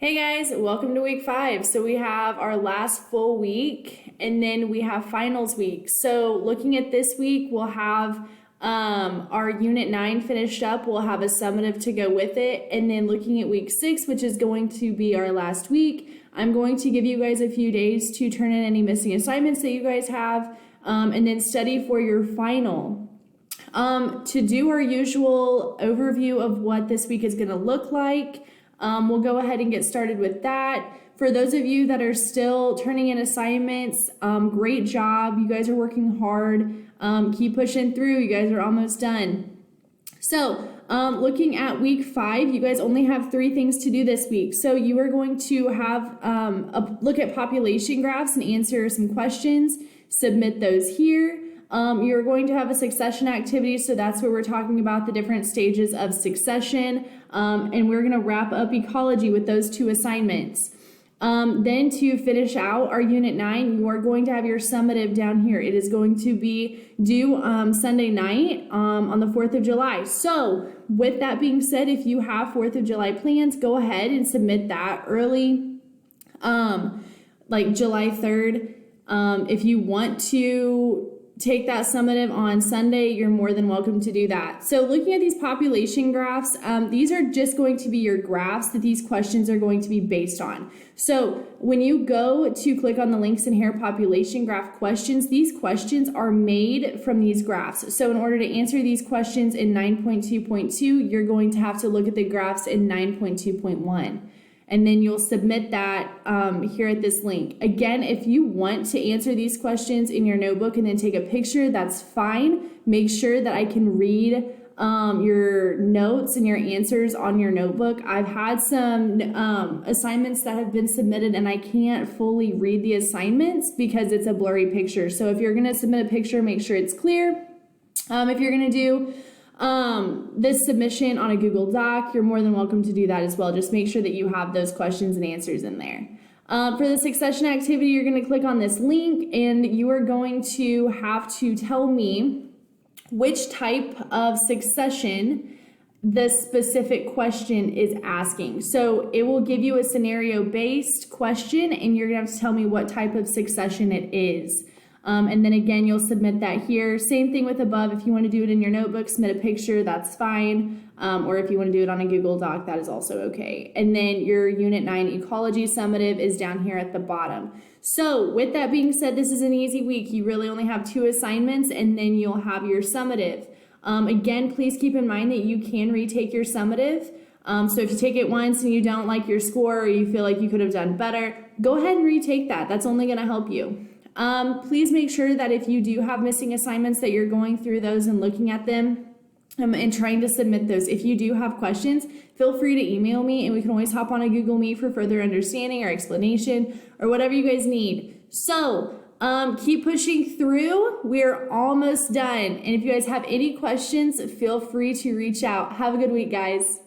Hey guys, welcome to week 5. So we have our last full week and then we have finals week. So looking at this week, we'll have our unit 9 finished up. We'll have a summative to go with it. And then looking at week 6, which is going to be our last week, I'm going to give you guys a few days to turn in any missing assignments that you guys have and then study for your final. To do our usual overview of what this week is going to look like, we'll go ahead and get started with that. For those of you that are still turning in assignments, great job. You guys are working hard. Keep pushing through. You guys are almost done. So, looking at week 5, you guys only have 3 things to do this week. So you are going to have a look at population graphs and answer some questions. Submit those here. You're going to have a succession activity, so that's where we're talking about the different stages of succession, and we're going to wrap up ecology with those 2 assignments. Then to finish out our Unit 9, you are going to have your summative down here. It is going to be due Sunday night on the 4th of July. So with that being said, if you have 4th of July plans, go ahead and submit that early, like July 3rd. If you want to take that summative on Sunday, you're more than welcome to do that. So looking at these population graphs, these are just going to be your graphs that these questions are going to be based on. So when you go to click on the links in here, population graph questions, these questions are made from these graphs. So in order to answer these questions in 9.2.2, you're going to have to look at the graphs in 9.2.1. And then you'll submit that here at this link. Again, if you want to answer these questions in your notebook and then take a picture, that's fine. Make sure that I can read your notes and your answers on your notebook. I've had some assignments that have been submitted and I can't fully read the assignments because it's a blurry picture. So if you're going to submit a picture, make sure it's clear. If you're going to do this submission on a Google Doc, you're more than welcome to do that as well. Just make sure that you have those questions and answers in there. For the succession activity, you're going to click on this link and you are going to have to tell me which type of succession the specific question is asking. So it will give you a scenario-based question and you're going to have to tell me what type of succession it is. And then again, you'll submit that here. Same thing with above. If you want to do it in your notebook, submit a picture, that's fine. Or if you want to do it on a Google Doc, that is also okay. And then your Unit 9 Ecology Summative is down here at the bottom. So with that being said, this is an easy week. You really only have 2 assignments and then you'll have your summative. Again, please keep in mind that you can retake your summative. So if you take it once and you don't like your score or you feel like you could have done better, go ahead and retake that. That's only going to help you. Please make sure that if you do have missing assignments that you're going through those and looking at them and trying to submit those. If you do have questions, feel free to email me and we can always hop on a Google Meet for further understanding or explanation or whatever you guys need. So keep pushing through. We're almost done. And if you guys have any questions, feel free to reach out. Have a good week, guys.